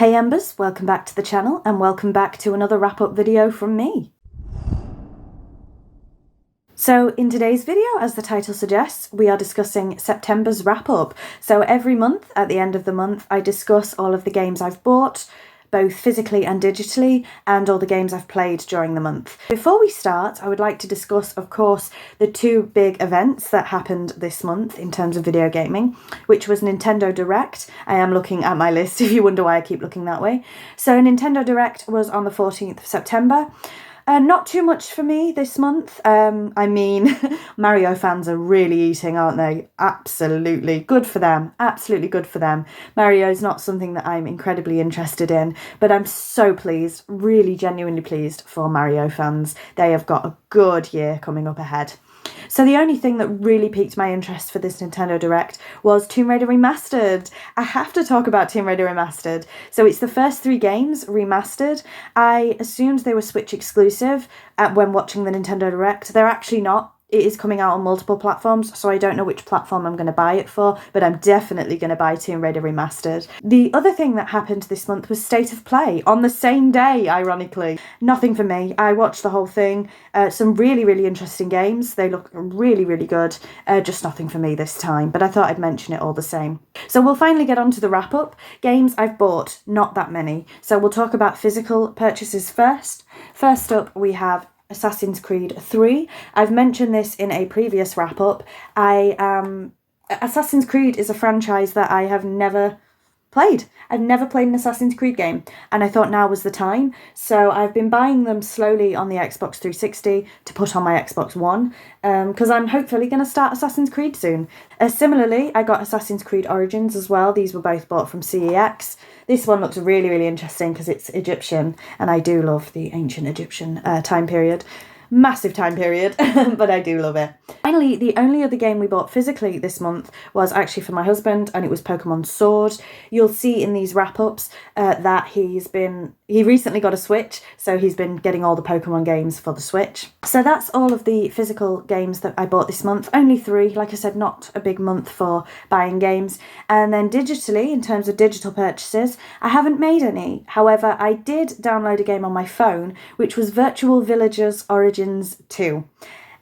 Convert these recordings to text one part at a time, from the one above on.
Hey Embers, welcome back to the channel and welcome back to another wrap-up video from me. So in today's video, as the title suggests, we are discussing September's wrap-up. So every month, at the end of the month, I discuss all of the games I've bought, both physically and digitally, and all the games I've played during the month. Before we start, I would like to discuss, of course, the two big events that happened this month in terms of video gaming, which was Nintendo Direct. I am looking at my list if you wonder why I keep looking that way. So Nintendo Direct was on the 14th of September. Not too much for me this month. Mario fans are really eating, aren't they? Absolutely. Good for them. Absolutely good for them. Mario's not something that I'm incredibly interested in, but I'm so pleased, really genuinely pleased for Mario fans. They have got a good year coming up ahead. So the only thing that really piqued my interest for this Nintendo Direct was Tomb Raider Remastered. I have to talk about Tomb Raider Remastered. So it's the first 3 games remastered. I assumed they were Switch exclusive when watching the Nintendo Direct. They're actually not. It is coming out on multiple platforms, so I don't know which platform I'm going to buy it for, but I'm definitely going to buy Tomb Raider Remastered. The other thing that happened this month was State of Play, on the same day, ironically. Nothing for me. I watched the whole thing. Some really, really interesting games. They look really, really good. Just nothing for me this time, but I thought I'd mention it all the same. So we'll finally get on to the wrap-up. Games I've bought, not that many. So we'll talk about physical purchases first. First up, we have Assassin's Creed 3. I've mentioned this in a previous wrap-up. Assassin's Creed is a franchise that I have never played. I've never played an Assassin's Creed game, and I thought now was the time. So I've been buying them slowly on the Xbox 360 to put on my Xbox One, because I'm hopefully going to start Assassin's Creed soon. Similarly, I got Assassin's Creed Origins as well. These were both bought from CEX. This one looks really, really interesting because it's Egyptian, and I do love the ancient Egyptian time period. Massive time period, but I do love it. Finally, the only other game we bought physically this month was actually for my husband, and it was Pokemon Sword. You'll see in these wrap-ups that he recently got a Switch, so he's been getting all the Pokemon games for the Switch. So that's all of the physical games that I bought this month. Only 3, like I said, not a big month for buying games. And then digitally, in terms of digital purchases, I haven't made any. However, I did download a game on my phone, which was Virtual Villagers Origins 2.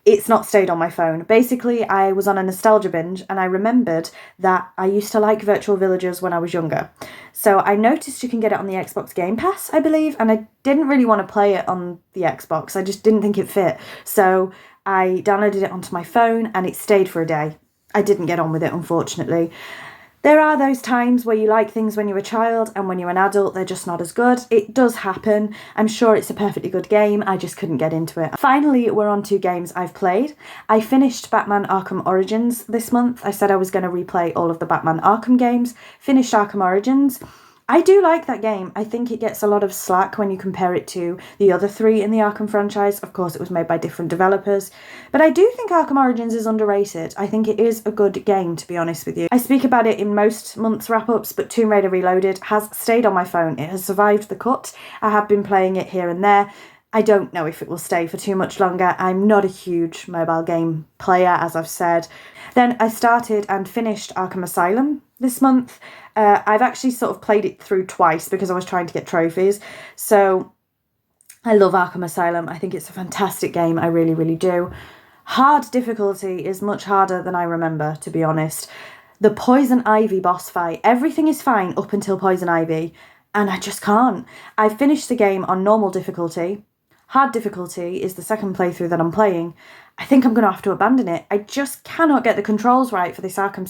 It's not stayed on my phone. Basically, I was on a nostalgia binge and I remembered that I used to like Virtual Villagers when I was younger. So I noticed you can get it on the Xbox Game Pass, I believe, and I didn't really want to play it on the Xbox. I just didn't think it fit. So I downloaded it onto my phone and it stayed for a day. I didn't get on with it, unfortunately. There are those times where you like things when you're a child and when you're an adult, they're just not as good. It does happen. I'm sure it's a perfectly good game. I just couldn't get into it. Finally, we're on 2 games I've played. I finished Batman Arkham Origins this month. I said I was going to replay all of the Batman Arkham games. Finished Arkham Origins. I do like that game. I think it gets a lot of slack when you compare it to the other 3 in the Arkham franchise. Of course, it was made by different developers. But I do think Arkham Origins is underrated. I think it is a good game, to be honest with you. I speak about it in most months' wrap-ups, but Tomb Raider Reloaded has stayed on my phone. It has survived the cut. I have been playing it here and there. I don't know if it will stay for too much longer. I'm not a huge mobile game player, as I've said. Then I started and finished Arkham Asylum this month. I've actually sort of played it through twice because I was trying to get trophies. So I love Arkham Asylum. I think it's a fantastic game. I really, really do. Hard difficulty is much harder than I remember, to be honest. The Poison Ivy boss fight, everything is fine up until Poison Ivy, and I just can't. I finished the game on normal difficulty. Hard difficulty is the second playthrough that I'm playing. I think I'm going to have to abandon it. I just cannot get the controls right for this Arkham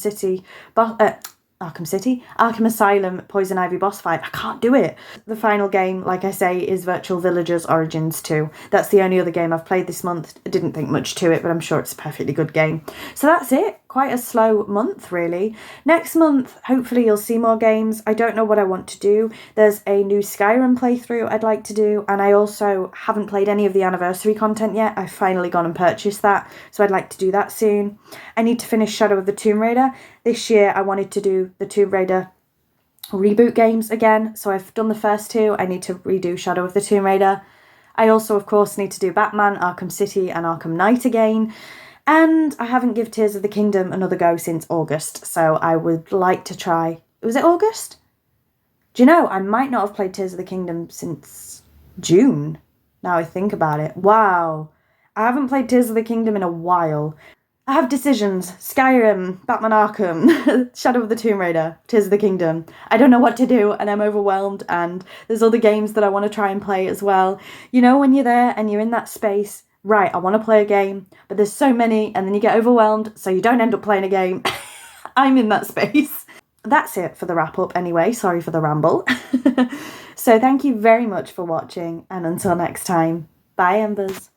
Asylum Poison Ivy boss fight. I can't do it. The final game, like I say, is Virtual Villagers Origins 2. That's the only other game I've played this month. I didn't think much to it, but I'm sure it's a perfectly good game. So that's it. Quite a slow month, really. Next month, hopefully you'll see more games. I don't know what I want to do. There's a new Skyrim playthrough I'd like to do, and I also haven't played any of the anniversary content yet. I've finally gone and purchased that, so I'd like to do that soon. I need to finish Shadow of the Tomb Raider. This year I wanted to do the Tomb Raider reboot games again, so I've done the first 2. I need to redo Shadow of the Tomb Raider. I also, of course, need to do Batman, Arkham City and Arkham Knight again. And I haven't given Tears of the Kingdom another go since August, so I would like to try... Was it August? Do you know, I might not have played Tears of the Kingdom since June, now I think about it. Wow. I haven't played Tears of the Kingdom in a while. I have decisions. Skyrim, Batman Arkham, Shadow of the Tomb Raider, Tears of the Kingdom. I don't know what to do and I'm overwhelmed, and there's other games that I want to try and play as well. You know, when you're there and you're in that space, right, I want to play a game, but there's so many and then you get overwhelmed, so you don't end up playing a game. I'm in that space. That's it for the wrap up anyway. Sorry for the ramble. So thank you very much for watching, and until next time, bye Embers.